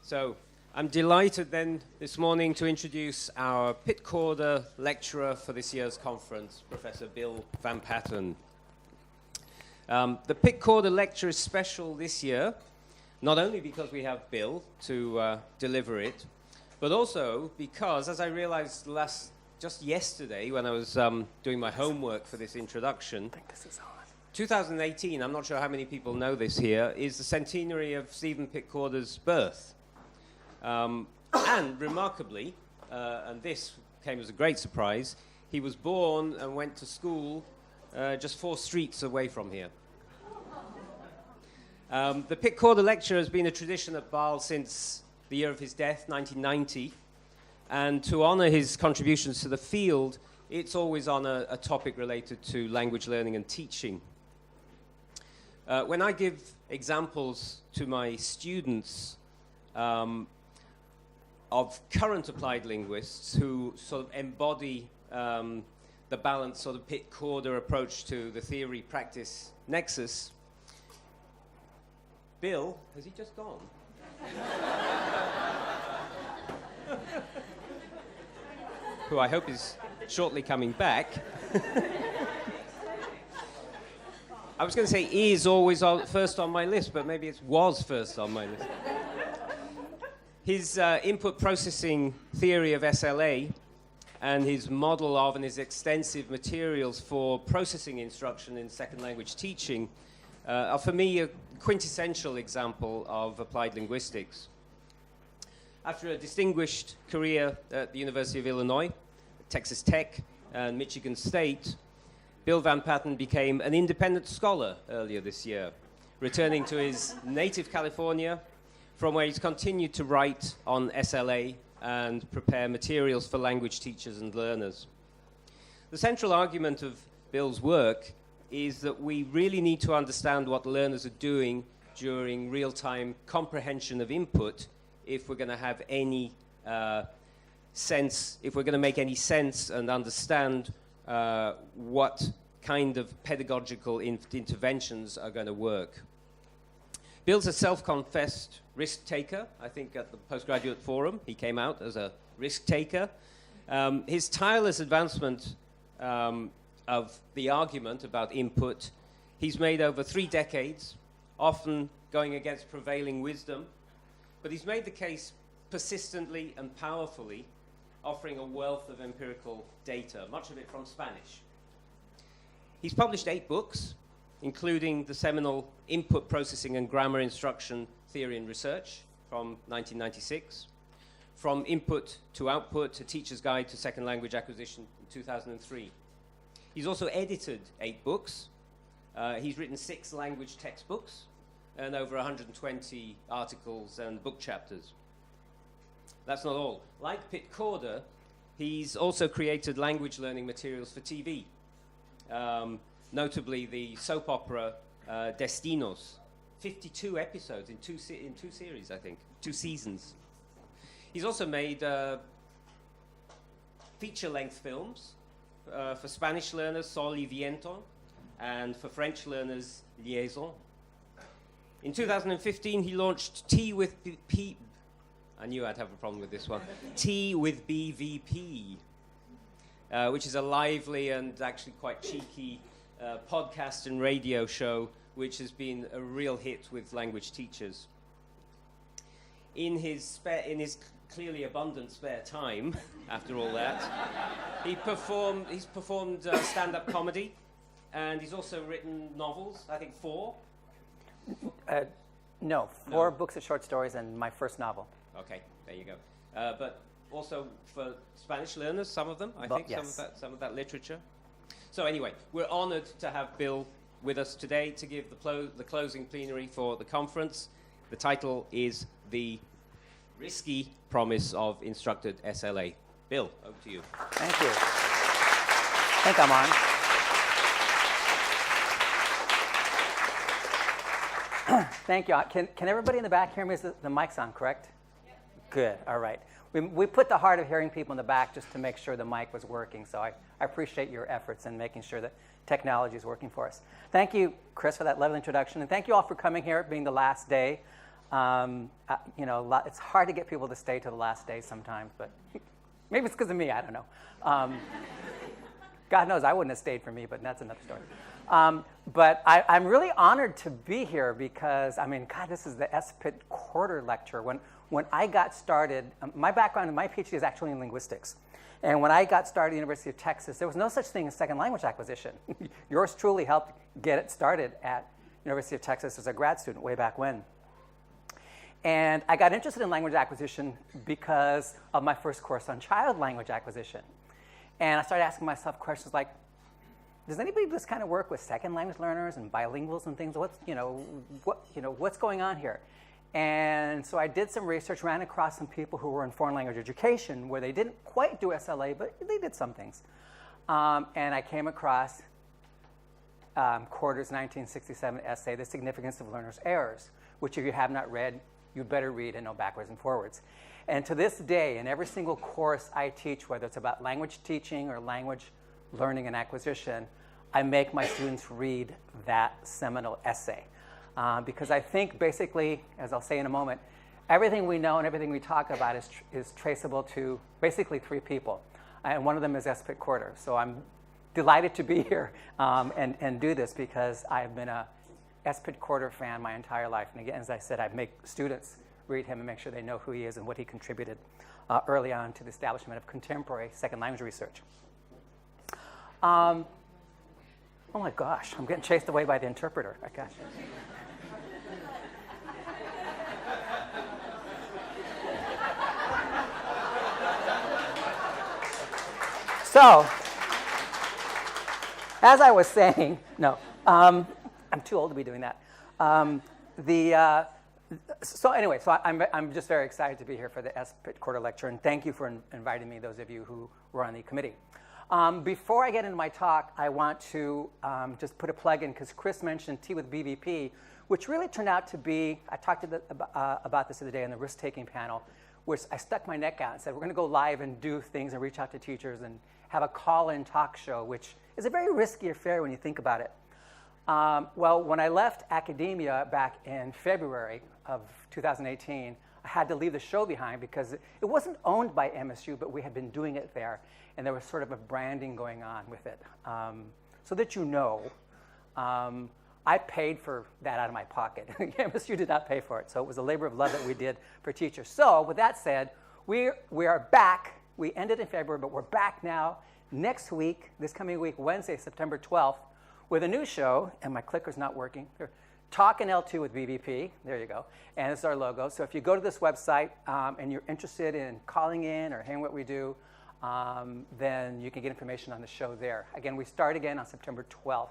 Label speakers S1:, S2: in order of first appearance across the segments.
S1: So I'm delighted then this morning to introduce our Pitcorder lecturer for this year's conference, Professor Bill VanPatten. The Pitcorder lecture is special this year, not only because we have Bill to deliver it, but also because, as I realized just yesterday when I was doing my homework for this introduction, 2018, I'm not sure how many people know this here, is the centenary of Stephen Pitcorder's birth. And remarkably, and this came as a great surprise, he was born and went to school just 4 streets away from here. The Pitcorder lecture has been a tradition at BAAL since the year of his death, 1990. And to honor his contributions to the field, it's always on a topic related to language learning and teaching. When I give examples to my students of current applied linguists who sort of embody the balanced sort of Pitcorder approach to the theory-practice nexus, Bill, has he just gone? Who I hope is shortly coming back. I was going to say is always first on my list, but maybe it was first on my list. His input processing theory of SLA and his model of and his extensive materials for processing instruction in second language teaching are for me a quintessential example of applied linguistics. After a distinguished career at the University of Illinois, Texas Tech, and Michigan State, Bill VanPatten became an independent scholar earlier this year, returning to his native California, from where he's continued to write on SLA and prepare materials for language teachers and learners. The central argument of Bill's work is that we really need to understand what learners are doing during real-time comprehension of input if we're going to have any sense, if we're going to make any sense and understand what kind of pedagogical interventions are going to work. Bill's a self-confessed risk taker. I think at the postgraduate forum, he came out as a risk taker. His tireless advancement of the argument about input, he's made over 3 decades, often going against prevailing wisdom, but he's made the case persistently and powerfully, offering a wealth of empirical data, much of it from Spanish. He's published 8 books, including the seminal Input Processing and Grammar Instruction Theory and Research from 1996, From Input to Output, A Teacher's Guide to Second Language Acquisition in 2003. He's also edited 8 books. He's written 6 language textbooks and over 120 articles and book chapters. That's not all. Like Pitcorder, he's also created language learning materials for TV, notably the soap opera Destinos, 52 episodes in two series, I think, 2 seasons. He's also made feature-length films for Spanish learners, Sol y Viento, and for French learners, Liaison. In 2015, he launched Tea with B. I knew I'd have a problem with this one. Tea with BVP, which is a lively and actually quite cheeky podcast and radio show, which has been a real hit with language teachers. In his clearly abundant spare time, after all that, he's performed stand-up comedy, and he's also written novels, I think 4.
S2: No, 4 books of short stories and my first novel.
S1: Okay, there you go. But also for Spanish learners, some of them, I think, yes. some of that literature. So anyway, we're honored to have Bill with us today to give the closing plenary for the conference. The title is The Risky Promise of Instructed SLA. Bill, over to you.
S2: Thank you. I think I'm on. Thank you. Can everybody in the back hear me? The mic's on, correct? Yep. Good. All right. We put the heart of hearing people in the back just to make sure the mic was working. So I appreciate your efforts in making sure that technology is working for us. Thank you, Chris, for that lovely introduction. And thank you all for coming here, being the last day It's hard to get people to stay to the last day sometimes, but maybe it's because of me, I don't know. God knows I wouldn't have stayed for me, but that's another story. But I'm really honored to be here because, God, this is the SPIT quarter lecture. When I got started, my background, my PhD is actually in linguistics. And when I got started at the University of Texas, there was no such thing as second language acquisition. Yours truly helped get it started at University of Texas as a grad student way back when. And I got interested in language acquisition because of my first course on child language acquisition. And I started asking myself questions like, does anybody do this kind of work with second language learners and bilinguals and things? What's going on here? And so I did some research, ran across some people who were in foreign language education where they didn't quite do SLA, but they did some things. And I came across Quarter's 1967 essay, The Significance of Learners' Errors, which if you have not read, you better read and know backwards and forwards. And to this day, in every single course I teach, whether it's about language teaching or language learning and acquisition, I make my students read that seminal essay. Because I think basically, as I'll say in a moment, everything we know and everything we talk about is traceable to basically three people. And one of them is SPIT Quarter. So I'm delighted to be here and do this because I've been a SPIT Quarter fan my entire life. And again, as I said, I make students read him and make sure they know who he is and what he contributed early on to the establishment of contemporary second language research. Oh my gosh, I'm getting chased away by the interpreter. Oh, gosh. So, as I was saying, no, I'm too old to be doing that. So I'm just very excited to be here for the SPIT Quarter Lecture, and thank you for inviting me, those of you who were on the committee. Before I get into my talk, I want to just put a plug in, because Chris mentioned Tea with BVP, which really turned out to be, I talked about this the other day on the risk-taking panel, which I stuck my neck out and said, we're going to go live and do things and reach out to teachers and have a call-in talk show, which is a very risky affair when you think about it. Well, when I left academia back in February of 2018, I had to leave the show behind because it wasn't owned by MSU, but we had been doing it there, and there was sort of a branding going on with it. So that you know, I paid for that out of my pocket. MSU did not pay for it, so it was a labor of love that we did for teachers. So with that said, we are back. We ended in February, but we're back now next week, this coming week, Wednesday, September 12th, with a new show, and my clicker's not working. Talkin' L2 with BVP, there you go, and it's our logo. So if you go to this website and you're interested in calling in or hearing what we do, then you can get information on the show there. Again, we start again on September 12th.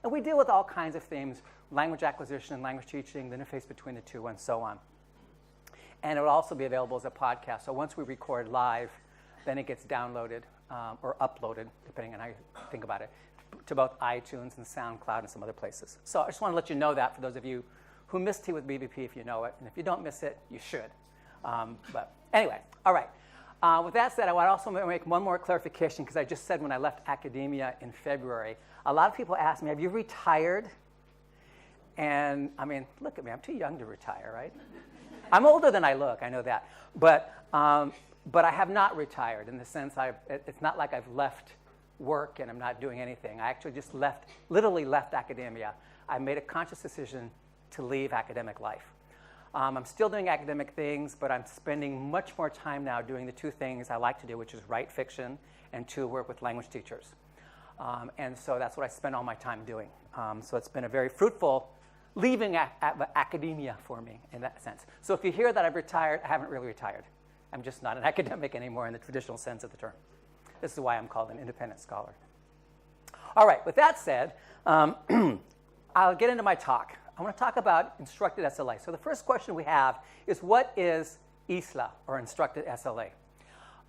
S2: And we deal with all kinds of themes, language acquisition, language teaching, the interface between the two, and so on. And it will also be available as a podcast. So once we record live, then it gets downloaded or uploaded, depending on how you think about it, to both iTunes and SoundCloud and some other places. So I just want to let you know that for those of you who missed Tea with BVP, if you know it. And if you don't miss it, you should. But anyway, all right. With that said, I want to also make one more clarification, because I just said when I left academia in February, a lot of people ask me, have you retired? And I mean, look at me, I'm too young to retire, right? I'm older than I look, I know that. But I have not retired in the sense it's not like I've left work and I'm not doing anything. I actually just literally left academia. I made a conscious decision to leave academic life. I'm still doing academic things, but I'm spending much more time now doing the two things I like to do, which is write fiction and to work with language teachers. And so that's what I spend all my time doing. So it's been a very fruitful leaving academia for me in that sense. So if you hear that I've retired, I haven't really retired. I'm just not an academic anymore in the traditional sense of the term. This is why I'm called an independent scholar. All right, with that said, I'll get into my talk. I want to talk about instructed SLA. So the first question we have is, what is ISLA, or instructed SLA?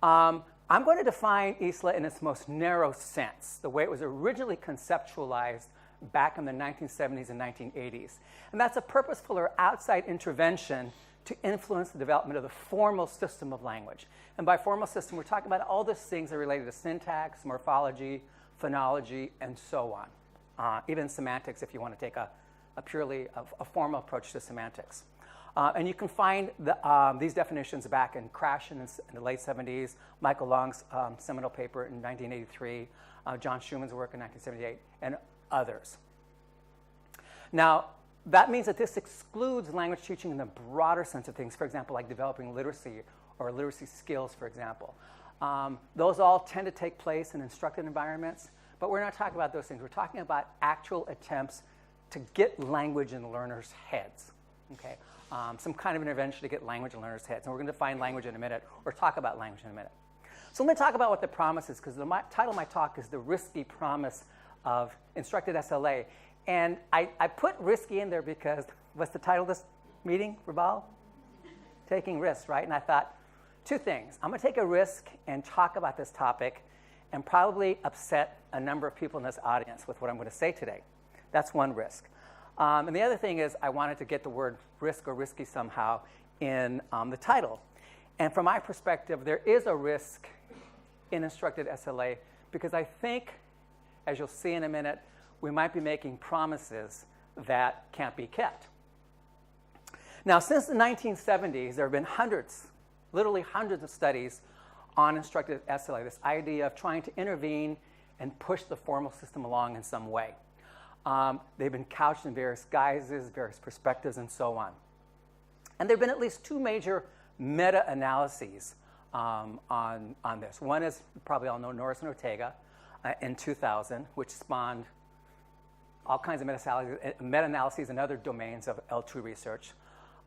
S2: I'm going to define ISLA in its most narrow sense, the way it was originally conceptualized back in the 1970s and 1980s. And that's a purposeful or outside intervention to influence the development of the formal system of language. And by formal system, we're talking about all those things that are related to syntax, morphology, phonology, and so on. Even semantics, if you want to take a purely formal approach to semantics. And you can find these definitions back in Krashen in the late 70s, Michael Long's seminal paper in 1983, John Schumann's work in 1978, and others. Now, that means that this excludes language teaching in the broader sense of things, for example, like developing literacy or literacy skills, for example. Those all tend to take place in instructed environments, but we're not talking about those things. We're talking about actual attempts to get language in learners' heads, okay? Some kind of intervention to get language in learners' heads. And we're going to define language in a minute, or talk about language in a minute. So let me talk about what the promise is, because the title of my talk is The Risky Promise of Instructed SLA. And I put risky in there because, what's the title of this meeting for BAAL? Taking risks, right? And I thought, two things. I'm going to take a risk and talk about this topic and probably upset a number of people in this audience with what I'm going to say today. That's one risk. And the other thing is I wanted to get the word risk or risky somehow in the title. And from my perspective, there is a risk in instructed SLA because I think, as you'll see in a minute, we might be making promises that can't be kept. Now, since the 1970s, there have been hundreds, literally hundreds of studies on instructed SLA, this idea of trying to intervene and push the formal system along in some way. They've been couched in various guises, various perspectives, and so on. And there have been at least two major meta-analyses on this. One is, you probably all know, Norris and Ortega in 2000, which spawned all kinds of meta-analyses in other domains of L2 research.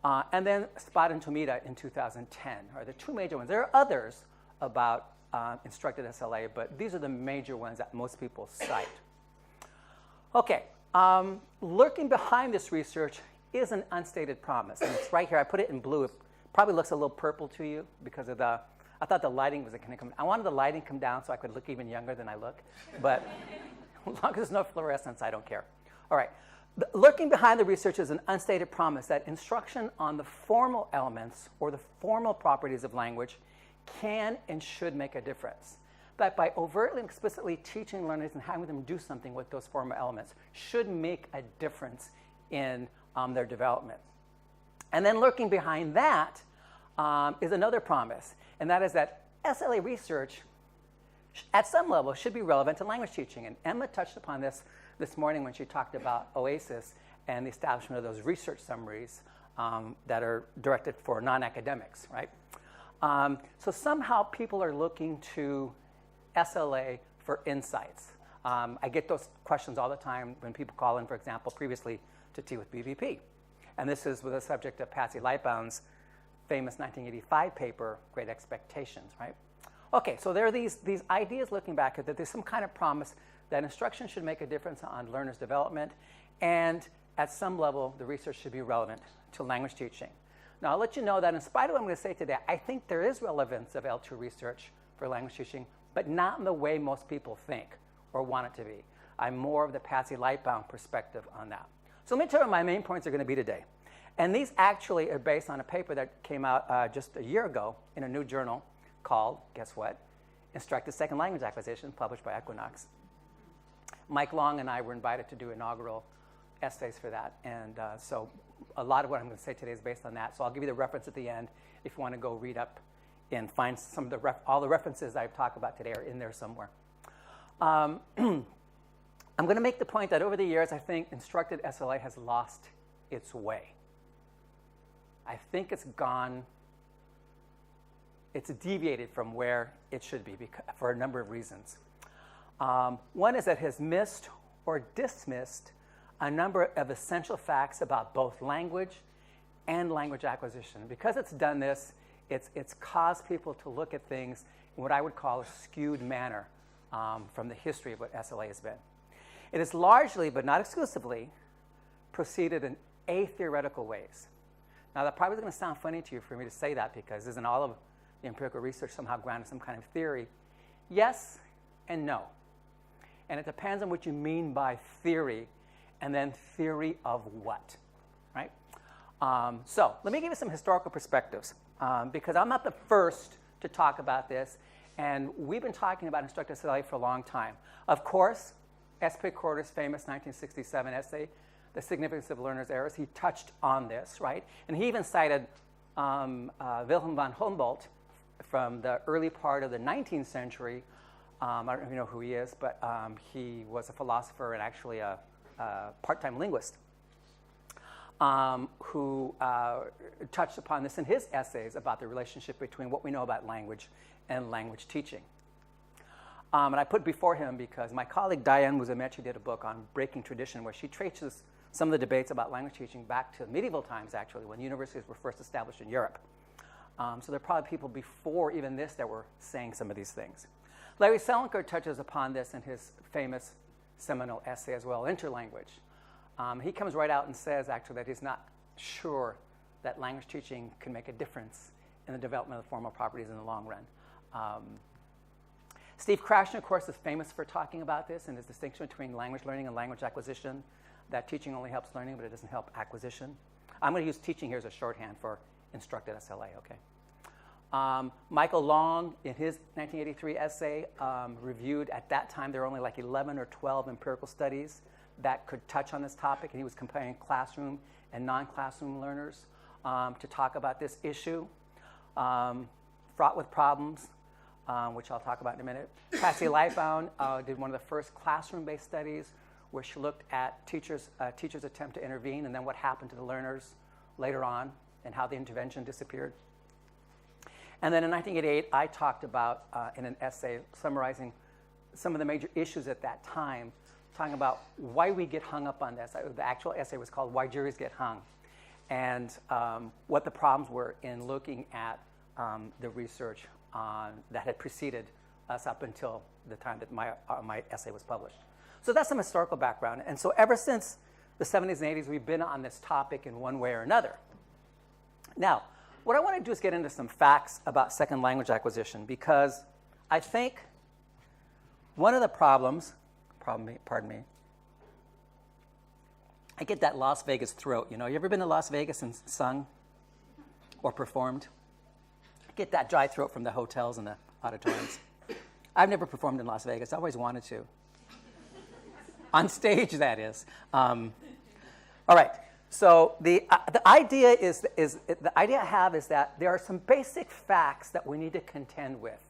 S2: And then Spot and Tomita in 2010 are the two major ones. There are others about instructed SLA, but these are the major ones that most people cite. Okay, lurking behind this research is an unstated promise. And it's right here. I put it in blue. It probably looks a little purple to you because of I thought the lighting was going to come. I wanted the lighting to come down so I could look even younger than I look. But as long as there's no fluorescence, I don't care. All right. Lurking behind the research is an unstated promise that instruction on the formal elements or the formal properties of language can and should make a difference. That by overtly and explicitly teaching learners and having them do something with those formal elements should make a difference in their development. And then lurking behind that is another promise, and that is that SLA research, at some level, should be relevant to language teaching. And Emma touched upon this morning when she talked about OASIS and the establishment of those research summaries that are directed for non-academics, right? So somehow people are looking to SLA for insights. I get those questions all the time when people call in, for example, previously to Tea with BVP. And this is with the subject of Patsy Lightbound's famous 1985 paper, Great Expectations, right? Okay, so there are these ideas looking back at that there's some kind of promise that instruction should make a difference on learners' development, and at some level, the research should be relevant to language teaching. Now, I'll let you know that in spite of what I'm going to say today, I think there is relevance of L2 research for language teaching, but not in the way most people think or want it to be. I'm more of the Patsy Lightbound perspective on that. So let me tell you what my main points are going to be today. And these actually are based on a paper that came out just a year ago in a new journal called, guess what? Instructed Second Language Acquisition, published by Equinox. Mike Long and I were invited to do inaugural essays for that. And so a lot of what I'm going to say today is based on that. So I'll give you the reference at the end if you want to go read up and find some of the all the references I've talked about today are in there somewhere. I'm going to make the point that over the years, I think instructed SLA has lost its way. I think it's deviated from where it should be for a number of reasons. One is that it has missed or dismissed a number of essential facts about both language and language acquisition. Because it's done this, it's caused people to look at things in what I would call a skewed manner from the history of what SLA has been. It has largely, but not exclusively, proceeded in atheoretical ways. Now, that probably is going to sound funny to you for me to say that because isn't all of the empirical research somehow grounded in some kind of theory? Yes and no. And it depends on what you mean by theory, and then theory of what, right? So let me give you some historical perspectives because I'm not the first to talk about this, and we've been talking about instructed SLA for a long time. Of course, S.P. Corder's famous 1967 essay, the significance of learners' errors. He touched on this, right? And he even cited Wilhelm von Humboldt from the early part of the 19th century. I don't know if you know who he is, but he was a philosopher and actually a part-time linguist who touched upon this in his essays about the relationship between what we know about language and language teaching. And I put before him because my colleague Diane Musamechi did a book on breaking tradition where she traces some of the debates about language teaching back to medieval times, actually, when universities were first established in Europe. So there are probably people before even this that were saying some of these things. Larry Selinker touches upon this in his famous seminal essay as well, Interlanguage. He comes right out and says, actually, that he's not sure that language teaching can make a difference in the development of formal properties in the long run. Steve Krashen, of course, is famous for talking about this and his distinction between language learning and language acquisition, that teaching only helps learning, but it doesn't help acquisition. I'm going to use teaching here as a shorthand for instructed SLA, okay? Michael Long, in his 1983 essay, reviewed, at that time, there were only like 11 or 12 empirical studies that could touch on this topic, and he was comparing classroom and non-classroom learners to talk about this issue. Fraught with problems, which I'll talk about in a minute. Patsy Lightbound did one of the first classroom-based studies where she looked at teachers' attempt to intervene and then what happened to the learners later on and how the intervention disappeared. And then in 1988, I talked about, in an essay summarizing some of the major issues at that time, talking about why we get hung up on this. The actual essay was called Why Juries Get Hung, and what the problems were in looking at the research that had preceded us up until the time that my essay was published. So that's some historical background. And so ever since the 70s and 80s, we've been on this topic in one way or another. Now, what I want to do is get into some facts about second language acquisition, because I think one of the problems, pardon me, I get that Las Vegas throat. You know, you ever been to Las Vegas and sung or performed? I get that dry throat from the hotels and the auditoriums. I've never performed in Las Vegas. I always wanted to. On stage, that is. All right. So the idea the idea I have is that there are some basic facts that we need to contend with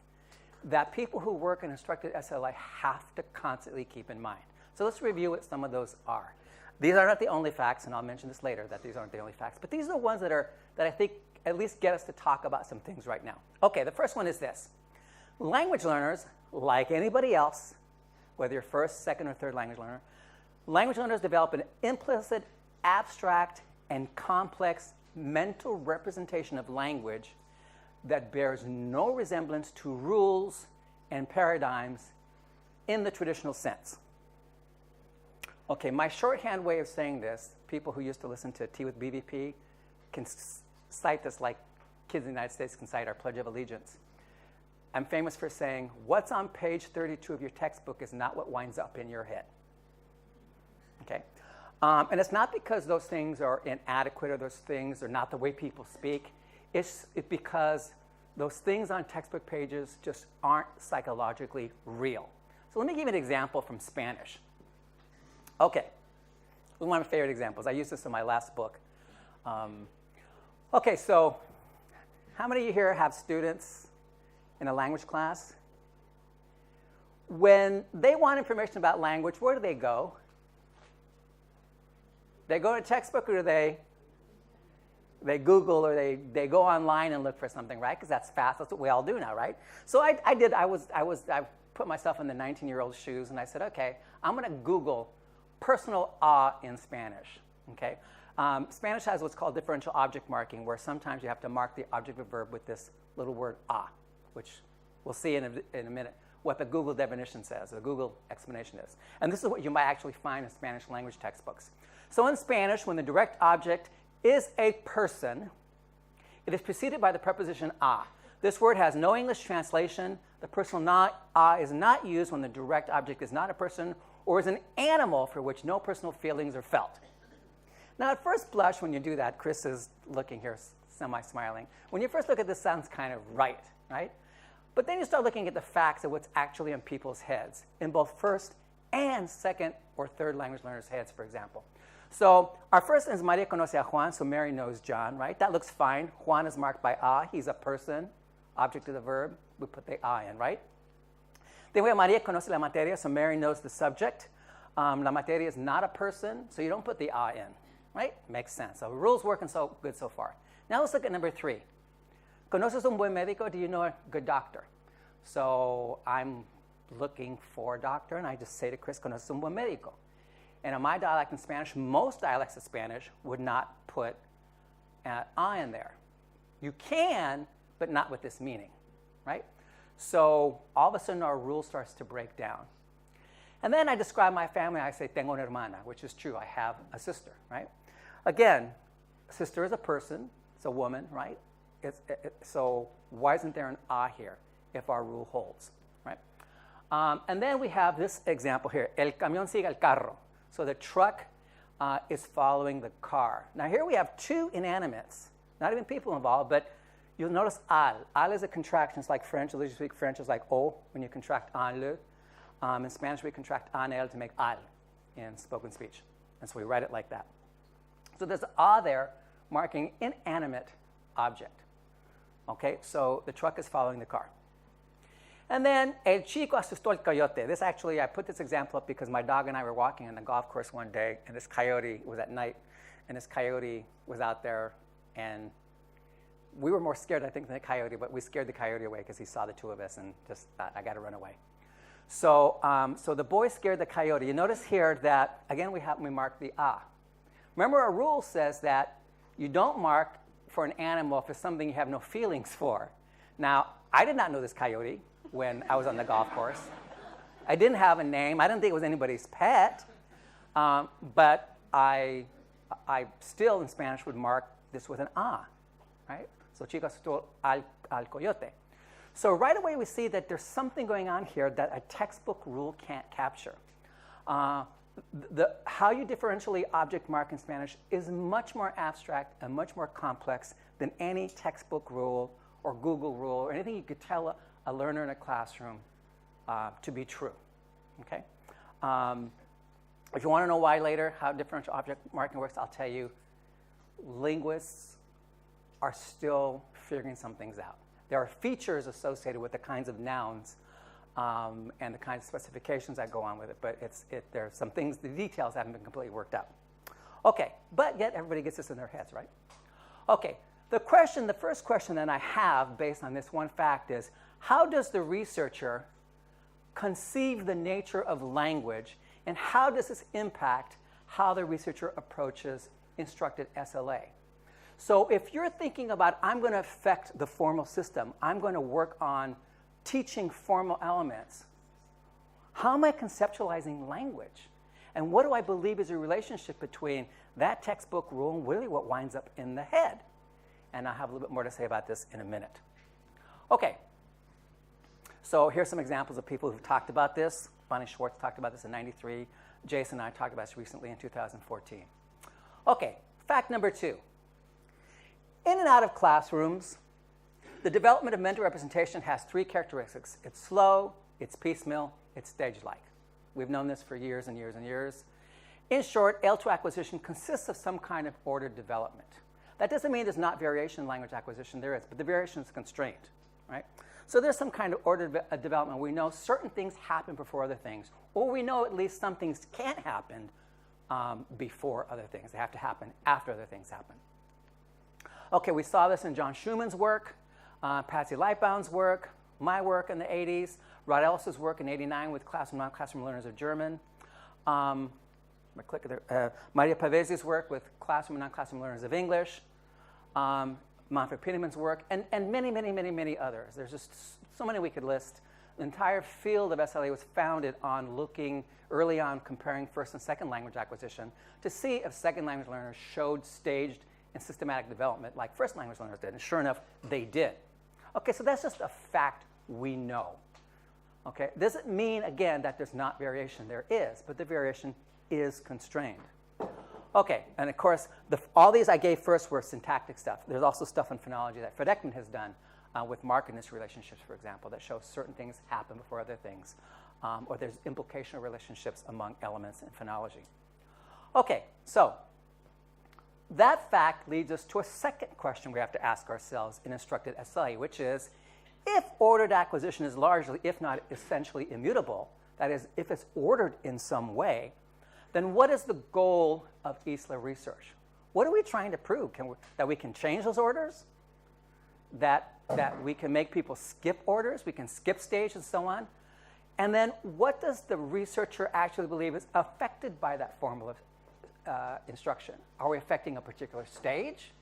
S2: that people who work in instructed SLA have to constantly keep in mind. So let's review what some of those are. These are not the only facts, and I'll mention this later, that these aren't the only facts. But these are the ones that I think at least get us to talk about some things right now. Okay, the first one is this. Language learners, like anybody else, whether you're first, second, or third language learners develop an implicit, abstract, and complex mental representation of language that bears no resemblance to rules and paradigms in the traditional sense. Okay, my shorthand way of saying this, people who used to listen to Tea with BVP can cite this like kids in the United States can cite our Pledge of Allegiance. I'm famous for saying, what's on page 32 of your textbook is not what winds up in your head. Okay? And it's not because those things are inadequate or those things are not the way people speak. It's because those things on textbook pages just aren't psychologically real. So let me give you an example from Spanish. Okay. One of my favorite examples. I used this in my last book. Okay, so how many of you here have students in a language class? When they want information about language, where do they go? They go to a textbook, or do they Google, or they go online and look for something, right? Because that's fast. That's what we all do now, right? So I put myself in the 19-year-old's shoes, and I said, okay, I'm going to Google personal awe in Spanish. Okay. Spanish has what's called differential object marking, where sometimes you have to mark the object of a verb with this little word "a," which we'll see in a minute what the Google definition says, the Google explanation is. And this is what you might actually find in Spanish language textbooks. So in Spanish, when the direct object is a person, it is preceded by the preposition "a." This word has no English translation. The personal "a" is not used when the direct object is not a person or is an animal for which no personal feelings are felt. Now, at first blush, when you do that, Chris is looking here, semi-smiling. When you first look at this, sounds kind of right? But then you start looking at the facts of what's actually in people's heads, in both first and second or third language learners' heads, for example. So our first is Maria conoce a Juan, so Mary knows John, right? That looks fine. Juan is marked by a. He's a person, object of the verb. We put the a in, right? Then we have Maria conoce la materia, so Mary knows the subject. La materia is not a person, so you don't put the a in, right? Makes sense. So rules working so good so far. Now let's look at number 3. ¿Conoces un buen médico? Do you know a good doctor? So I'm looking for a doctor, and I just say to Chris, ¿conoces un buen médico? And in my dialect in Spanish, most dialects of Spanish would not put an I in there. You can, but not with this meaning, right? So all of a sudden, our rule starts to break down. And then I describe my family. I say, tengo una hermana, which is true. I have a sister, right? Again, sister is a person. It's a woman, right? So why isn't there an a here if our rule holds, right? And then we have this example here. El camión sigue el carro. So the truck is following the car. Now here we have 2 inanimates, not even people involved, but you'll notice al. Al is a contraction. It's like French. If you speak French, it's like o when you contract en le. In Spanish, we contract en el to make al in spoken speech. And so we write it like that. So there's a there marking inanimate object. Okay, so the truck is following the car. And then, el chico asustó el coyote. This actually, I put this example up because my dog and I were walking on the golf course one day, and this coyote was at night, and this coyote was out there, and we were more scared, I think, than the coyote, but we scared the coyote away because he saw the 2 of us and just thought, I got to run away. So, so the boy scared the coyote. You notice here that, again, we mark the a. Remember, our rule says that you don't mark for an animal if it's something you have no feelings for. Now, I did not know this coyote when I was on the golf course. I didn't have a name. I didn't think it was anybody's pet. But I still, in Spanish, would mark this with an a, right? So, chico asustó al coyote. So right away, we see that there's something going on here that a textbook rule can't capture. How you differentially object mark in Spanish is much more abstract and much more complex than any textbook rule or Google rule or anything you could tell a learner in a classroom to be true. Okay? If you want to know why later, how differential object marking works, I'll tell you. Linguists are still figuring some things out. There are features associated with the kinds of nouns and the kinds of specifications that go on with it, but there are some things, the details haven't been completely worked out. Okay, but yet everybody gets this in their heads, right? Okay, the first question that I have based on this one fact is, how does the researcher conceive the nature of language, and how does this impact how the researcher approaches instructed SLA? So if you're thinking about, I'm going to affect the formal system, I'm going to work on teaching formal elements, how am I conceptualizing language? And what do I believe is a relationship between that textbook rule and really what winds up in the head? And I'll have a little bit more to say about this in a minute. Okay, so here's some examples of people who've talked about this. Bonnie Schwartz talked about this in '93. Jason and I talked about this recently in 2014. Okay, fact number 2. In and out of classrooms, the development of mental representation has 3 characteristics. It's slow, it's piecemeal, it's stage-like. We've known this for years and years and years. In short, L2 acquisition consists of some kind of ordered development. That doesn't mean there's not variation in language acquisition. There is, but the variation is constrained, right? So there's some kind of ordered development. We know certain things happen before other things, or we know at least some things can't happen before other things. They have to happen after other things happen. Okay, we saw this in John Schumann's work, Patsy Lightbound's work, my work in the 80s, Rod Ellis's work in '89 with classroom, non-classroom learners of German, Maria Pavezi's work with classroom and non-classroom learners of English, Manfred Pinneman's work, and many, many, many, many others. There's just so many we could list. The entire field of SLA was founded on looking early on, comparing first and second language acquisition to see if second language learners showed staged and systematic development like first language learners did, and sure enough, they did. Okay, so that's just a fact we know. Okay, doesn't mean, again, that there's not variation. There is, but the variation is constrained. Okay, and of course, all these I gave first were syntactic stuff. There's also stuff in phonology that Fred Ekman has done with markedness relationships, for example, that shows certain things happen before other things, or there's implicational relationships among elements in phonology. Okay, so that fact leads us to a second question we have to ask ourselves in instructed SLA, which is, if ordered acquisition is largely, if not essentially immutable, that is, if it's ordered in some way, then what is the goal of ESLA research? What are we trying to prove? That we can change those orders? That we can make people skip orders? We can skip stages and so on? And then what does the researcher actually believe is affected by that form of instruction? Are we affecting a particular stage?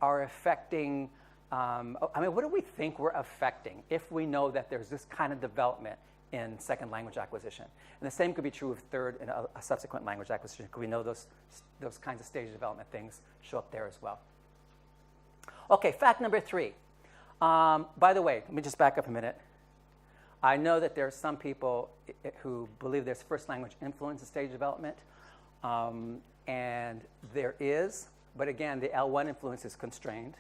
S2: Are we affecting, what do we think we're affecting if we know that there's this kind of development in second language acquisition? And the same could be true of third and a subsequent language acquisition, because we know those kinds of stage development things show up there as well. Okay, fact number 3. By the way, let me just back up a minute. I know that there are some people who believe there's first language influence in stage development, and there is, but again, the L1 influence is constrained.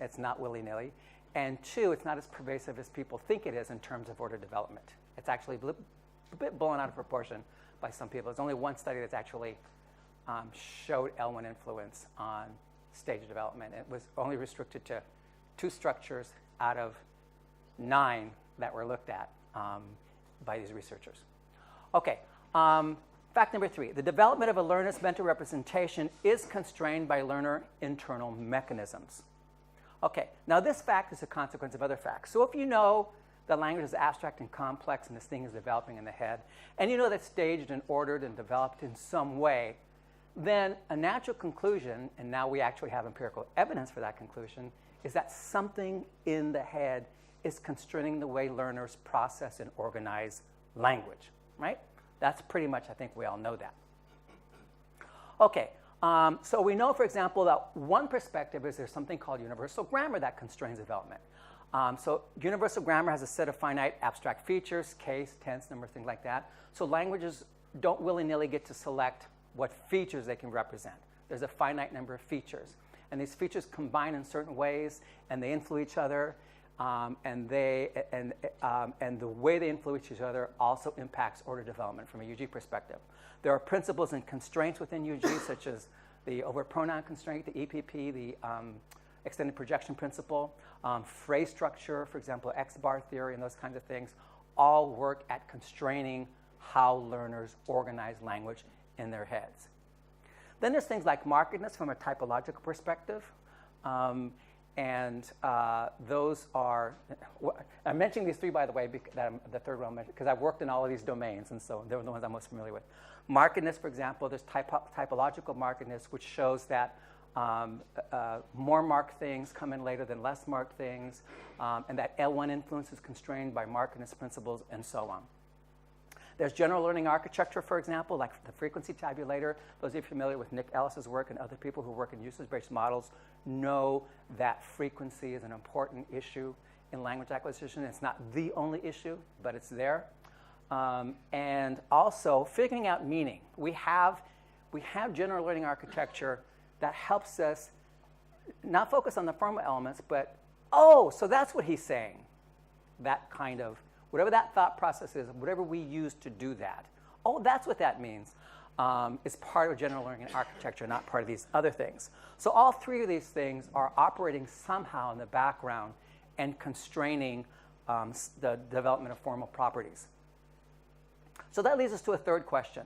S2: It's not willy-nilly. And 2, it's not as pervasive as people think it is in terms of order development. It's actually a bit blown out of proportion by some people. There's only one study that's actually showed L1 influence on stage development. It was only restricted to 2 structures out of 9 that were looked at by these researchers. Okay, fact number 3. The development of a learner's mental representation is constrained by learner internal mechanisms. Okay, now this fact is a consequence of other facts. So if you know the language is abstract and complex and this thing is developing in the head, and you know that's staged and ordered and developed in some way, then a natural conclusion, and now we actually have empirical evidence for that conclusion, is that something in the head is constraining the way learners process and organize language, right? That's pretty much, I think we all know that. Okay, so we know, for example, that one perspective is there's something called universal grammar that constrains development. So universal grammar has a set of finite abstract features, case, tense, number, things like that. So languages don't willy-nilly get to select what features they can represent. There's a finite number of features. And these features combine in certain ways, and they influence each other, and the way they influence each other also impacts order development from a UG perspective. There are principles and constraints within UG, such as the over-pronoun constraint, the EPP, the extended projection principle, phrase structure, for example, X-bar theory, and those kinds of things, all work at constraining how learners organize language in their heads. Then there's things like markedness from a typological perspective. Those are, I'm mentioning these 3, by the way, the third one, because I've worked in all of these domains, and so they're the ones I'm most familiar with. Markedness, for example, there's typological markedness, which shows that more marked things come in later than less marked things, and that L1 influence is constrained by markedness principles, and so on. There's general learning architecture, for example, like the frequency tabulator. Those of you familiar with Nick Ellis's work and other people who work in usage-based models know that frequency is an important issue in language acquisition. It's not the only issue, but it's there. And also, figuring out meaning. We have general learning architecture that helps us not focus on the formal elements, but, oh, so that's what he's saying. That kind of, whatever that thought process is, whatever we use to do that, oh, that's what that means, is part of general learning architecture, not part of these other things. So all 3 of these things are operating somehow in the background and constraining the development of formal properties. So that leads us to a third question.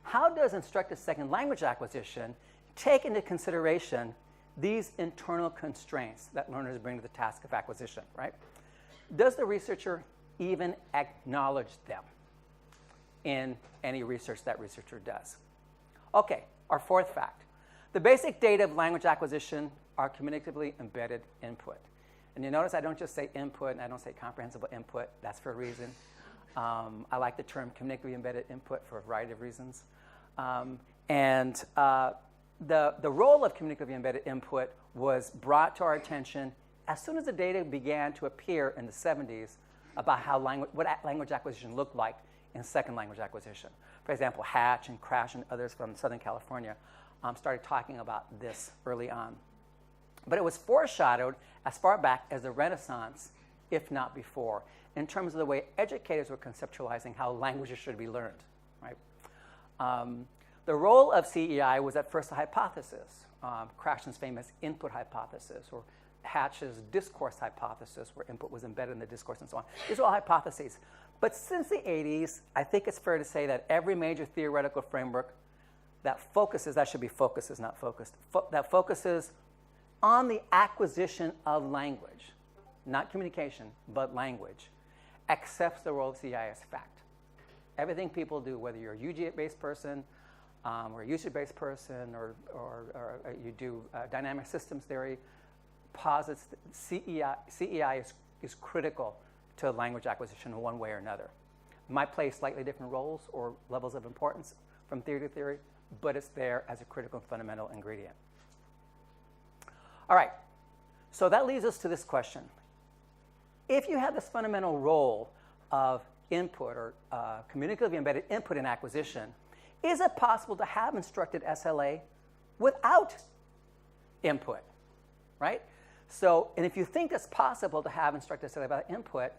S2: How does instructed second language acquisition take into consideration these internal constraints that learners bring to the task of acquisition, right? Does the researcher even acknowledge them in any research that researcher does? Okay, our fourth fact. The basic data of language acquisition are communicatively embedded input. And you notice I don't just say input and I don't say comprehensible input. That's for a reason. I like the term communicatively embedded input for a variety of reasons. The role of communicatively embedded input was brought to our attention as soon as the data began to appear in the 70s about how what language acquisition looked like in second language acquisition. For example, Hatch and Crash and others from Southern California started talking about this early on. But it was foreshadowed as far back as the Renaissance, if not before, in terms of the way educators were conceptualizing how languages should be learned, right? The role of CEI was at first a hypothesis, Krashen's famous input hypothesis, or Hatch's discourse hypothesis, where input was embedded in the discourse and so on. These are all hypotheses. But since the 80s, I think it's fair to say that every major theoretical framework that focuses, that should be focuses, not focused, that focuses on the acquisition of language, not communication, but language, accepts the role of CEI as fact. Everything people do, whether you're a UG-based person, or a usage-based person, or you do dynamic systems theory, posits CEI is critical to language acquisition in one way or another. It might play slightly different roles or levels of importance from theory to theory, but it's there as a critical and fundamental ingredient. All right, so that leads us to this question. If you have this fundamental role of input or communicatively embedded input in acquisition, is it possible to have instructed SLA without input, right? So, and if you think it's possible to have instructed SLA without input,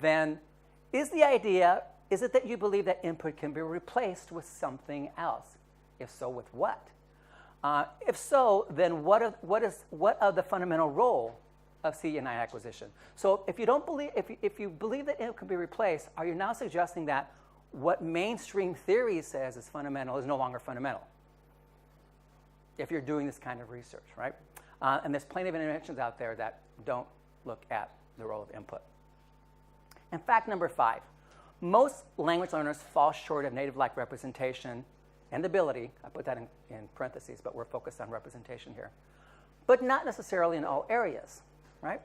S2: then is it that you believe that input can be replaced with something else? If so, with what? If so, then what of the fundamental role of CEI acquisition? So if you don't believe, if you believe that input can be replaced, are you now suggesting that what mainstream theory says is fundamental is no longer fundamental? If you're doing this kind of research, right? And there's plenty of interventions out there that don't look at the role of input. And fact number 5, most language learners fall short of native-like representation and ability. I put that in parentheses, but we're focused on representation here. But not necessarily in all areas, right?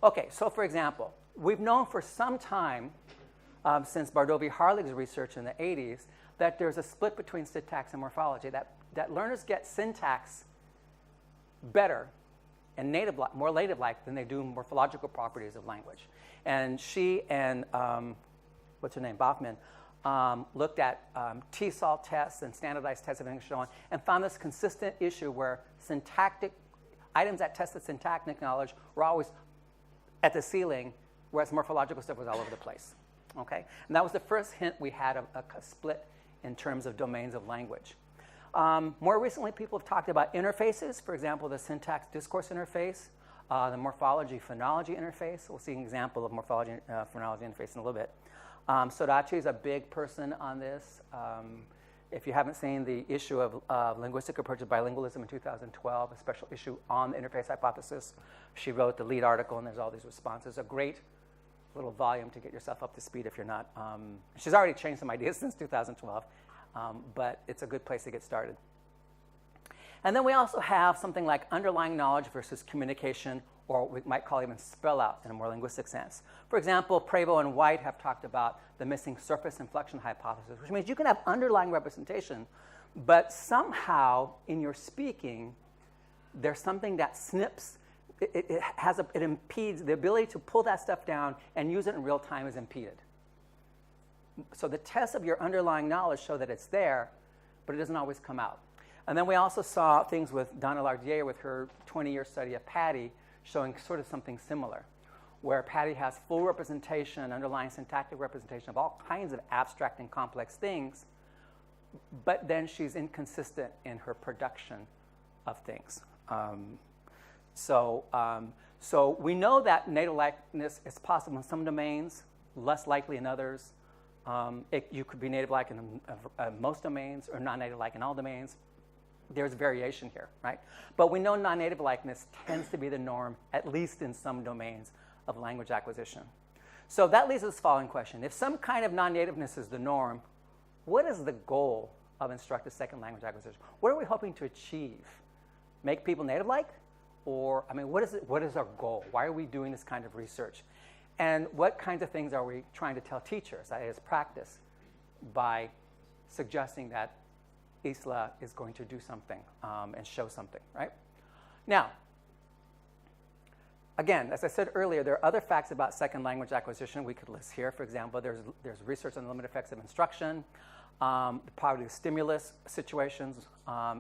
S2: Okay, so for example, we've known for some time, since Bardovy-Harlig's research in the 80s, that there's a split between syntax and morphology, that learners get syntax better and more native-like than they do morphological properties of language. And she and, what's her name, Bachman, looked at TESOL tests and standardized tests of English and so on, and found this consistent issue where syntactic items that tested syntactic knowledge were always at the ceiling, whereas morphological stuff was all over the place. Okay? And that was the first hint we had of a split in terms of domains of language. More recently, people have talked about interfaces. For example, the syntax-discourse interface, the morphology-phonology interface. We'll see an example of morphology-phonology interface in a little bit. Sodachi is a big person on this. If you haven't seen the issue of Linguistic Approaches to Bilingualism in 2012, a special issue on the interface hypothesis, she wrote the lead article, and there's all these responses. A great little volume to get yourself up to speed if you're not. She's already changed some ideas since 2012, but it's a good place to get started. And then we also have something like underlying knowledge versus communication, or we might call even spell out in a more linguistic sense. For example, Prevost and White have talked about the missing surface inflection hypothesis, which means you can have underlying representation, but somehow in your speaking, there's something that snips. It impedes the ability to pull that stuff down and use it in real time is impeded. So the tests of your underlying knowledge show that it's there, but it doesn't always come out. And then we also saw things with Donna Lardier with her 20-year study of Patty showing sort of something similar, where Patty has full representation, underlying syntactic representation of all kinds of abstract and complex things, but then she's inconsistent in her production of things. So we know that native likeness is possible in some domains, less likely in others. You could be native-like in most domains or non-native-like in all domains. There's variation here, right? But we know non-native likeness tends to be the norm, at least in some domains of language acquisition. So that leads us to the following question. If some kind of non-nativeness is the norm, what is the goal of instructed second language acquisition? What are we hoping to achieve? Make people native-like? Or, I mean, what is our goal? Why are we doing this kind of research? And what kinds of things are we trying to tell teachers, that is practice, by suggesting that ISLA is going to do something and show something, right? Now, again, as I said earlier, there are other facts about second language acquisition we could list here. For example, there's research on the limited effects of instruction, the poverty of stimulus situations,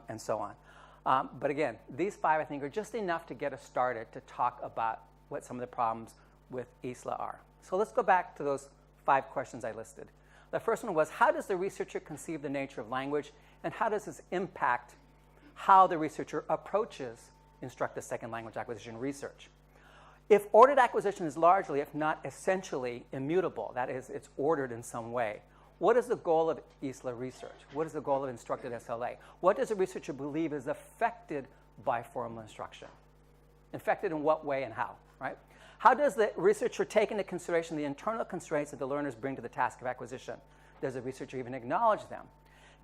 S2: and so on. But again, these 5, I think, are just enough to get us started to talk about what some of the problems with ISLA are. So let's go back to those 5 questions I listed. The first one was, how does the researcher conceive the nature of language and how does this impact how the researcher approaches instructed second language acquisition research. If ordered acquisition is largely, if not essentially, immutable, that is, it's ordered in some way, what is the goal of ISLA research? What is the goal of instructed SLA? What does a researcher believe is affected by formal instruction? Affected in what way and how, right? How does the researcher take into consideration the internal constraints that the learners bring to the task of acquisition? Does the researcher even acknowledge them?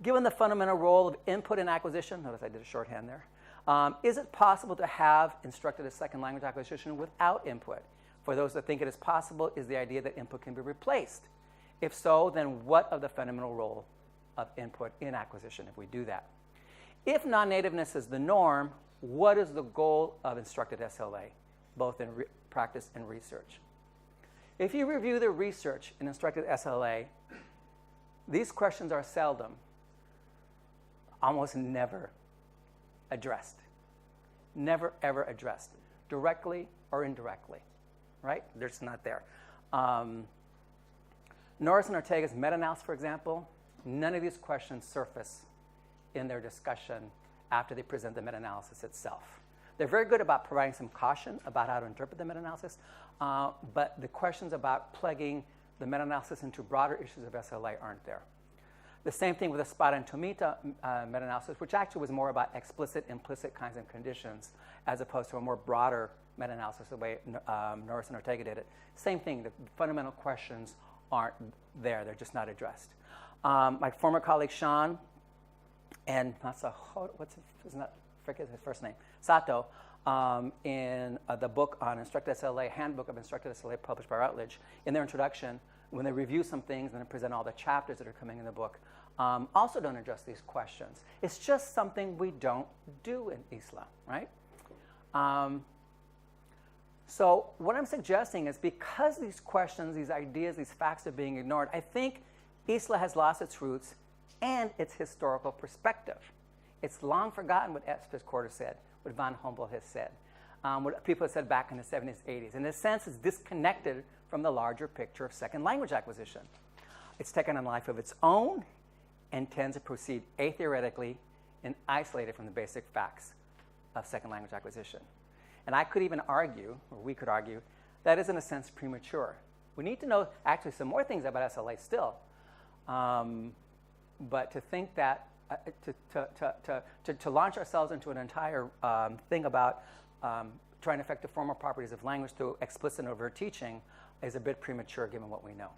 S2: Given the fundamental role of input and acquisition, notice I did a shorthand there, is it possible to have instructed as second language acquisition without input? For those that think it is possible, is the idea that input can be replaced? If so, then what of the fundamental role of input in acquisition if we do that? If non-nativeness is the norm, what is the goal of instructed SLA, both in practice and research? If you review the research in instructed SLA, these questions are seldom, almost never addressed. Never, ever addressed, directly or indirectly, right? They're just not there. Norris and Ortega's meta-analysis, for example, none of these questions surface in their discussion after they present the meta-analysis itself. They're very good about providing some caution about how to interpret the meta-analysis, but the questions about plugging the meta-analysis into broader issues of SLA aren't there. The same thing with the Spada and Tomita meta-analysis, which actually was more about explicit, implicit kinds of conditions, as opposed to a more broader meta-analysis, the way Norris and Ortega did it. Same thing, the fundamental questions aren't there. They're just not addressed. My former colleague, Sean, and forget his first name, Sato, in the book on Instructed SLA, Handbook of Instructed SLA published by Routledge, in their introduction, when they review some things and then present all the chapters that are coming in the book, also don't address these questions. It's just something we don't do in ISLA, right? So what I'm suggesting is because these questions, these ideas, these facts are being ignored, I think ISLA has lost its roots and its historical perspective. It's long forgotten what Estes Corder said, what von Humboldt has said, what people have said back in the 70s, 80s. In a sense, it's disconnected from the larger picture of second language acquisition. It's taken on a life of its own and tends to proceed atheoretically and isolated from the basic facts of second language acquisition. And I could even argue, or we could argue, that is in a sense premature. We need to know actually some more things about SLA still. But to think that, to launch ourselves into an entire thing about trying to affect the formal properties of language through explicit and overt teaching is a bit premature given what we know.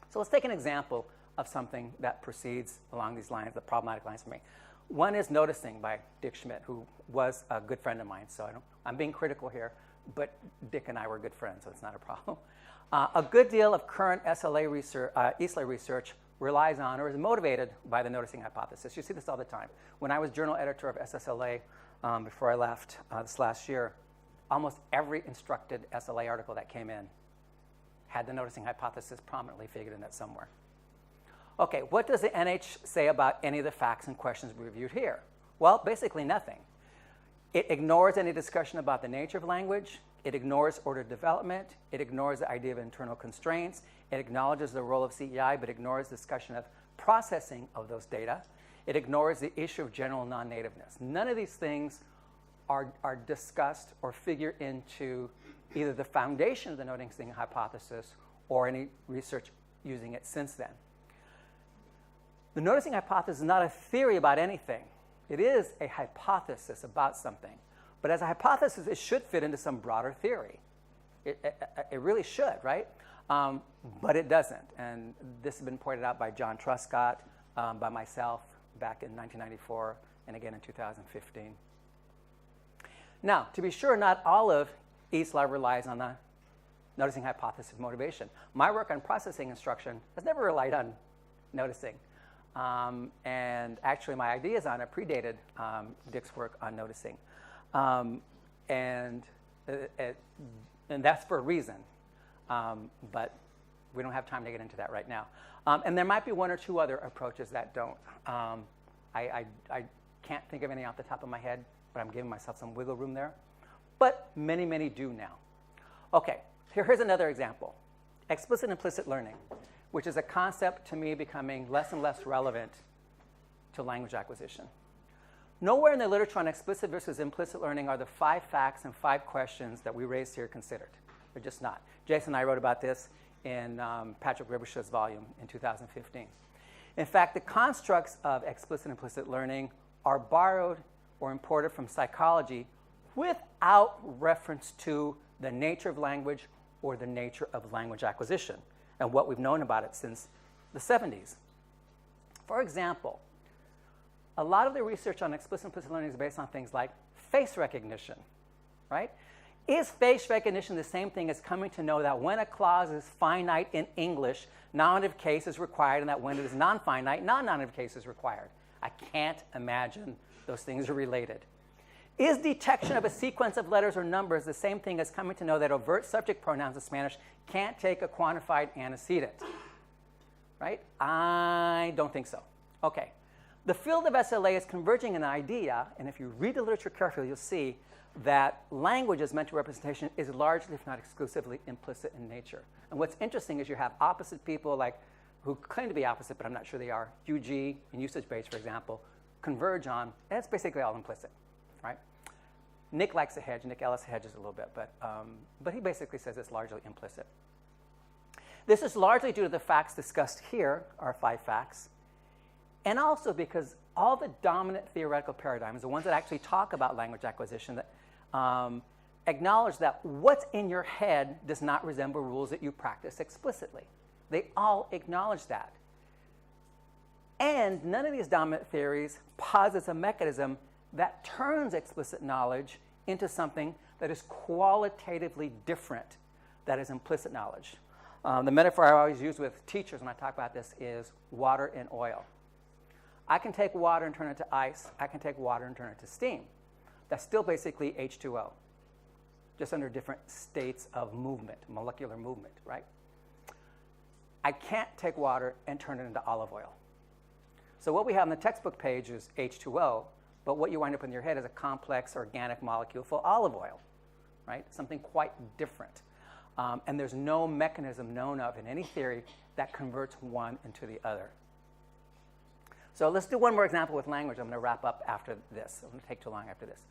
S2: So let's take an example of something that proceeds along these lines, the problematic lines for me. One is Noticing by Dick Schmidt, who was a good friend of mine. So I'm being critical here, but Dick and I were good friends, so it's not a problem. A good deal of current SLA research, ISLA research relies on or is motivated by the noticing hypothesis. You see this all the time. When I was journal editor of SSLA before I left this last year, almost every instructed SLA article that came in had the noticing hypothesis prominently figured in it somewhere. Okay, what does the NH say about any of the facts and questions we reviewed here? Well, basically nothing. It ignores any discussion about the nature of language. It ignores ordered development. It ignores the idea of internal constraints. It acknowledges the role of CEI, but ignores discussion of processing of those data. It ignores the issue of general non-nativeness. None of these things are discussed or figure into either the foundation of the noticing hypothesis or any research using it since then. The noticing hypothesis is not a theory about anything. It is a hypothesis about something. But as a hypothesis, it should fit into some broader theory. It really should, right? But it doesn't. And this has been pointed out by John Truscott, by myself back in 1994, and again in 2015. Now, to be sure, not all of ISLA relies on the noticing hypothesis motivation. My work on processing instruction has never relied on noticing. And actually, my ideas on it predated Dick's work on noticing. And that's for a reason. But we don't have time to get into that right now. And there might be one or two other approaches that don't. I can't think of any off the top of my head, but I'm giving myself some wiggle room there. But many, many do now. Okay, here's another example. Explicit implicit learning, which is a concept to me becoming less and less relevant to language acquisition. Nowhere in the literature on explicit versus implicit learning are the 5 facts and 5 questions that we raised here considered. They're just not. Jason and I wrote about this in Patrick Ribershaw's volume in 2015. In fact, the constructs of explicit and implicit learning are borrowed or imported from psychology without reference to the nature of language or the nature of language acquisition and what we've known about it since the 70s. For example, a lot of the research on explicit and implicit learning is based on things like face recognition, right? Is face recognition the same thing as coming to know that when a clause is finite in English, nominative case is required, and that when it is non-finite, non-nominative case is required? I can't imagine those things are related. Is detection of a sequence of letters or numbers the same thing as coming to know that overt subject pronouns in Spanish can't take a quantified antecedent? Right? I don't think so. Okay. The field of SLA is converging in an idea, and if you read the literature carefully, you'll see that language as mental representation is largely, if not exclusively, implicit in nature. And what's interesting is you have opposite people like who claim to be opposite, but I'm not sure they are. UG and usage-based, for example, converge on, and it's basically all implicit, right? Nick likes to hedge. Nick Ellis hedges a little bit, but he basically says it's largely implicit. This is largely due to the facts discussed here, our 5 facts, and also because all the dominant theoretical paradigms, the ones that actually talk about language acquisition, that acknowledge that what's in your head does not resemble rules that you practice explicitly. They all acknowledge that. And none of these dominant theories posits a mechanism that turns explicit knowledge into something that is qualitatively different, that is implicit knowledge. The metaphor I always use with teachers when I talk about this is water and oil. I can take water and turn it to ice. I can take water and turn it to steam. That's still basically H2O, just under different states of movement, molecular movement, right? I can't take water and turn it into olive oil. So what we have on the textbook page is H2O, but what you wind up in your head is a complex organic molecule for olive oil, right? Something quite different. And there's no mechanism known of in any theory that converts one into the other. So let's do one more example with language. I'm going to wrap up after this. I'm going to take too long after this.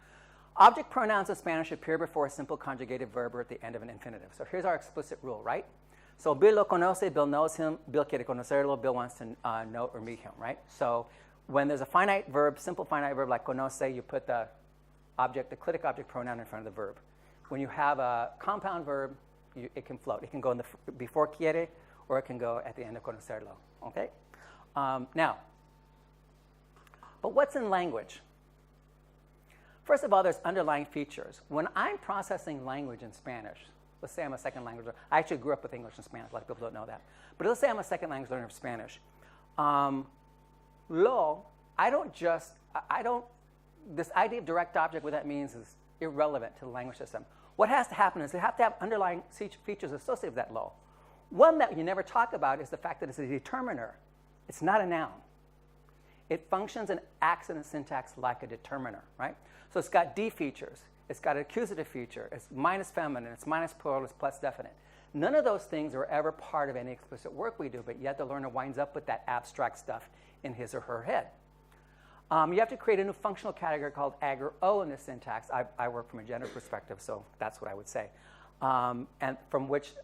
S2: Object pronouns in Spanish appear before a simple conjugated verb or at the end of an infinitive. So here's our explicit rule, right? So Bill lo conoce, Bill knows him, Bill quiere conocerlo, Bill wants to know or meet him, right? So when there's a finite verb, simple finite verb like conoce, you put the object, the clitic object pronoun in front of the verb. When you have a compound verb, it can float. It can go in before quiere, or it can go at the end of conocerlo, okay? Now, but what's in language? First of all, there's underlying features. When I'm processing language in Spanish, let's say I'm a second language learner. I actually grew up with English and Spanish. A lot of people don't know that. But let's say I'm a second language learner of Spanish. This idea of direct object, what that means is irrelevant to the language system. What has to happen is they have to have underlying features associated with that law. One that you never talk about is the fact that it's a determiner. It's not a noun. It functions and acts in a syntax like a determiner, right? So it's got D features. It's got an accusative feature. It's minus feminine. It's minus plural. It's plus definite. None of those things are ever part of any explicit work we do, but yet the learner winds up with that abstract stuff in his or her head. You have to create a new functional category called ag or o in the syntax. I work from a gender perspective, so that's what I would say. And from which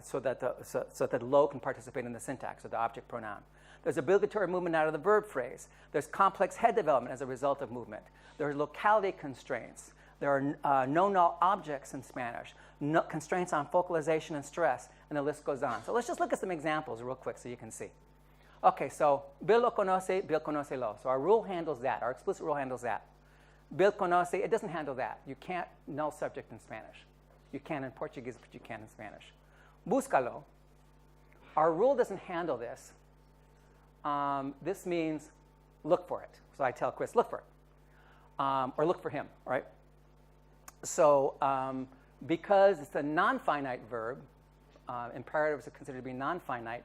S2: so that lo can participate in the syntax, or the object pronoun. There's obligatory movement out of the verb phrase. There's complex head development as a result of movement. There are locality constraints. There are no-null objects in Spanish, constraints on focalization and stress, and the list goes on. So let's just look at some examples real quick so you can see. Okay, so Bill lo conoce, Bill conoce lo. So our rule handles that. Our explicit rule handles that. Bill conoce, it doesn't handle that. You can't null subject in Spanish. You can in Portuguese, but you can in Spanish. Búscalo. Our rule doesn't handle this. This means look for it. So I tell Chris, look for it. Or look for him, right? So because it's a non-finite verb, imperatives are considered to be non-finite,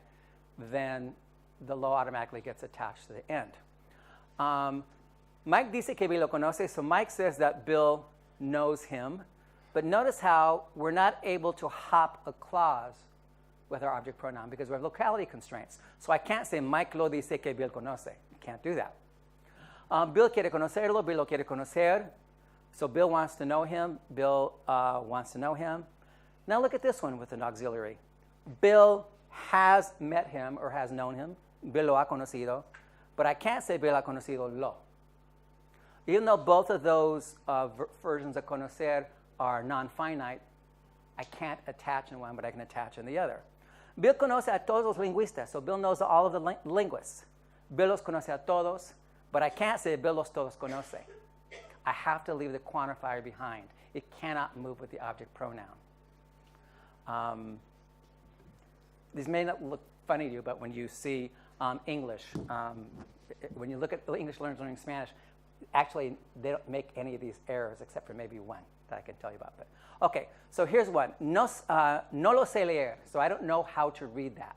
S2: then the lo automatically gets attached to the end. Mike dice que Bill lo conoce. So Mike says that Bill knows him. But notice how we're not able to hop a clause with our object pronoun because we have locality constraints. So I can't say Mike lo dice que Bill conoce. You can't do that. Bill quiere conocerlo, Bill lo quiere conocer. So Bill wants to know him, Bill wants to know him. Now look at this one with an auxiliary. Bill has met him or has known him. Bill lo ha conocido. But I can't say Bill ha conocido lo. Even though both of those versions of conocer are non-finite, I can't attach in one, but I can attach in the other. Bill conoce a todos los lingüistas, so Bill knows all of the linguists. Bill los conoce a todos, but I can't say Bill los todos conoce. I have to leave the quantifier behind. It cannot move with the object pronoun. These may not look funny to you, but when you see English, when you look at English learners learning Spanish, actually, they don't make any of these errors except for maybe one that I can tell you about. But, okay, so here's one. No lo sé leer. So I don't know how to read that,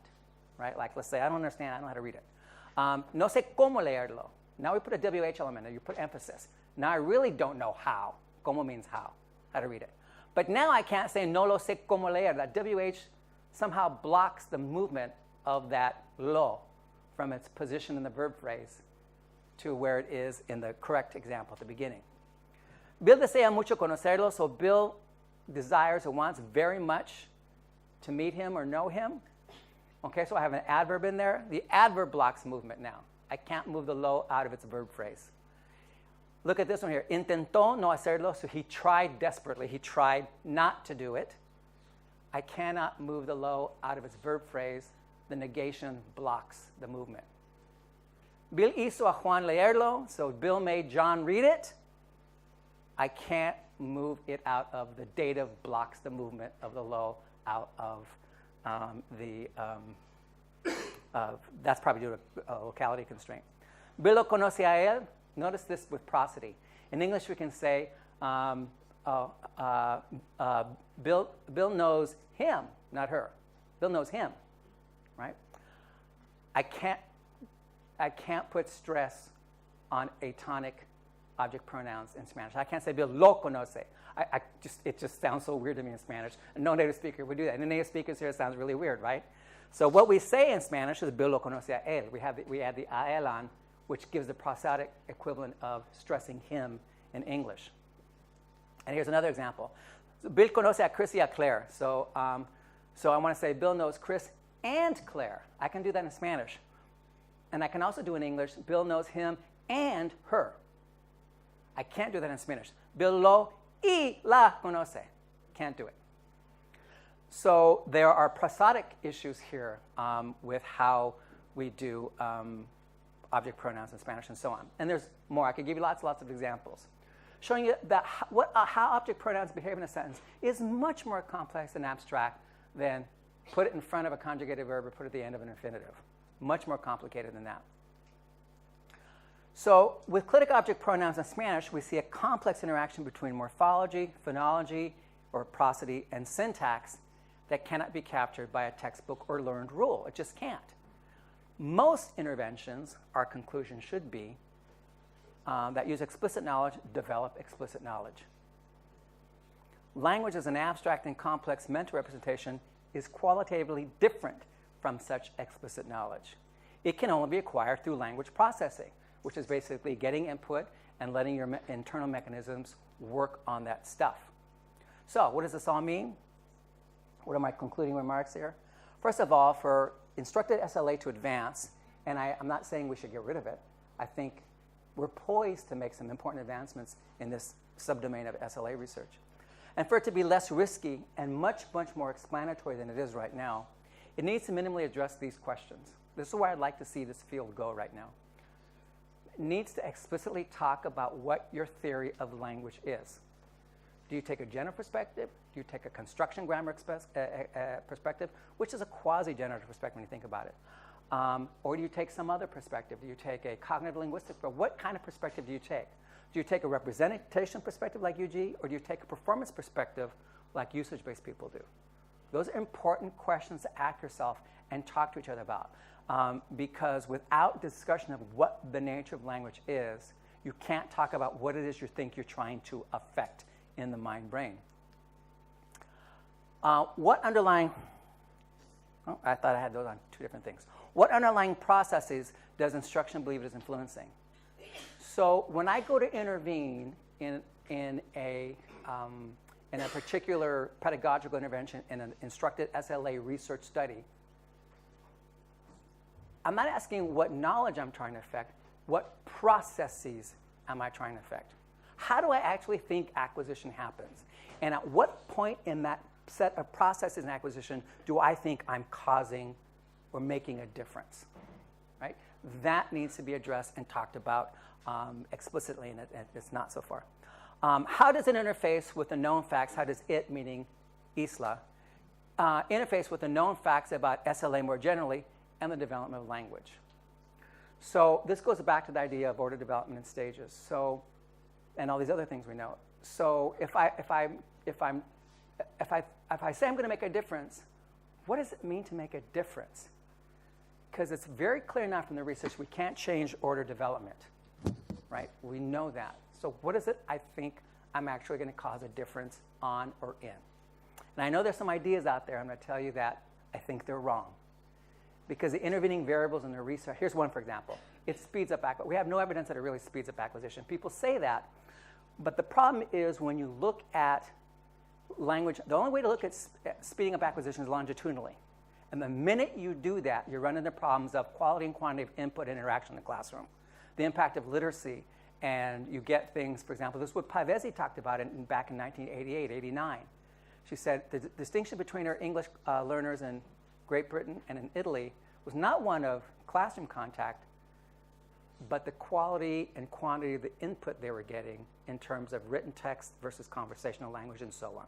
S2: right? Like, let's say I don't understand. I don't know how to read it. No sé cómo leerlo. Now we put a WH element there. You put emphasis. Now I really don't know how. Cómo means how to read it. But now I can't say no lo sé cómo leer. That WH somehow blocks the movement of that lo from its position in the verb phrase to where it is in the correct example at the beginning. Bill desea mucho conocerlo, so Bill desires or wants very much to meet him or know him. Okay, so I have an adverb in there. The adverb blocks movement now. I can't move the lo out of its verb phrase. Look at this one here. Intentó no hacerlo, so he tried desperately. He tried not to do it. I cannot move the lo out of its verb phrase. The negation blocks the movement. Bill hizo a Juan leerlo, so Bill made John read it. I can't move it out of the dative blocks the movement of the lo out of that's probably due to a locality constraint. Bill lo conoce a él. Notice this with prosody. In English, we can say Bill knows him, not her. Bill knows him, right? I can't put stress on atonic object pronouns in Spanish. I can't say Bill lo conoce. It just sounds so weird to me in Spanish. And no native speaker would do that. And the native speakers here, it sounds really weird, right? So what we say in Spanish is Bill lo conoce a él. We add the a él on, which gives the prosodic equivalent of stressing him in English. And here's another example. So Bill conoce a Chris y a Claire. So I want to say Bill knows Chris and Claire. I can do that in Spanish. And I can also do in English, Bill knows him and her. I can't do that in Spanish. Bill lo y la conoce. Can't do it. So there are prosodic issues here with how we do object pronouns in Spanish and so on. And there's more. I could give you lots of examples. Showing you that how object pronouns behave in a sentence is much more complex and abstract than put it in front of a conjugated verb or put it at the end of an infinitive. Much more complicated than that. So with clitic object pronouns in Spanish, we see a complex interaction between morphology, phonology, or prosody, and syntax that cannot be captured by a textbook or learned rule. It just can't. Most interventions, our conclusion should be, that use explicit knowledge develop explicit knowledge. Language as an abstract and complex mental representation is qualitatively different from such explicit knowledge. It can only be acquired through language processing, which is basically getting input and letting your internal mechanisms work on that stuff. So what does this all mean? What are my concluding remarks here? First of all, for instructed SLA to advance, and I'm not saying we should get rid of it, I think we're poised to make some important advancements in this subdomain of SLA research. And for it to be less risky and much more explanatory than it is right now, it needs to minimally address these questions. This is where I'd like to see this field go right now. It needs to explicitly talk about what your theory of language is. Do you take a generative perspective? Do you take a construction grammar perspective, which is a quasi-generative perspective when you think about it? Or do you take some other perspective? Do you take a cognitive linguistic, or what kind of perspective do you take? Do you take a representation perspective like UG, or do you take a performance perspective like usage-based people do? Those are important questions to ask yourself and talk to each other about. Because without discussion of what the nature of language is, you can't talk about what it is you think you're trying to affect in the mind-brain. What underlying, I thought I had those on two different things. What underlying processes does instruction believe it is influencing? So when I go to intervene in a particular pedagogical intervention in an instructed SLA research study, I'm not asking what knowledge I'm trying to affect, what processes am I trying to affect? How do I actually think acquisition happens? And at what point in that set of processes and acquisition do I think I'm causing or making a difference, right? That needs to be addressed and talked about explicitly, and it's not so far. How does it interface with the known facts? How does it, meaning ISLA, interface with the known facts about SLA more generally and the development of language? So this goes back to the idea of order development in stages. So, and all these other things we know. So if I say I'm going to make a difference, what does it mean to make a difference? Because it's very clear now from the research we can't change order development, right? We know that. So what is it I think I'm actually going to cause a difference on or in? And I know there's some ideas out there. I'm going to tell you that I think they're wrong. Because the intervening variables in the research, here's one, for example. It speeds up acquisition. We have no evidence that it really speeds up acquisition. People say that, but the problem is when you look at language, the only way to look at speeding up acquisition is longitudinally. And the minute you do that, you run into problems of quality and quantity of input and interaction in the classroom, the impact of literacy, and you get things, for example, this is what Pavesi talked about back in 1988, 89. She said the distinction between her English learners in Great Britain and in Italy was not one of classroom contact, but the quality and quantity of the input they were getting in terms of written text versus conversational language and so on.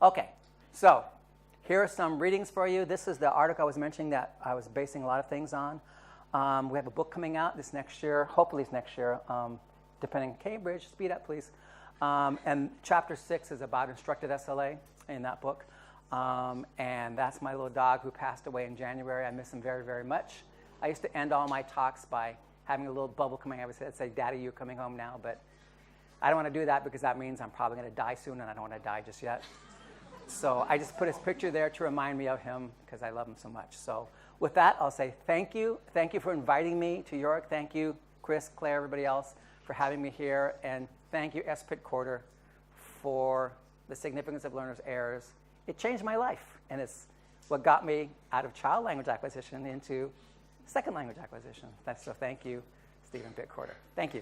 S2: Okay, so here are some readings for you. This is the article I was mentioning that I was basing a lot of things on. We have a book coming out this next year, hopefully it's next year, depending on Cambridge, speed up please. And chapter 6 is about instructed SLA in that book. And that's my little dog who passed away in January. I miss him very, very much. I used to end all my talks by having a little bubble coming out of his head, say, "Daddy, you're coming home now." But I don't want to do that because that means I'm probably going to die soon, and I don't want to die just yet. So I just put his picture there to remind me of him because I love him so much. So with that, I'll say thank you. Thank you for inviting me to York. Thank you, Chris, Claire, everybody else, for having me here. And thank you, S. Pitt Corder, for the significance of learners' errors. It changed my life, and it's what got me out of child language acquisition into second language acquisition. So thank you, Stephen Pitt Corder. Thank you.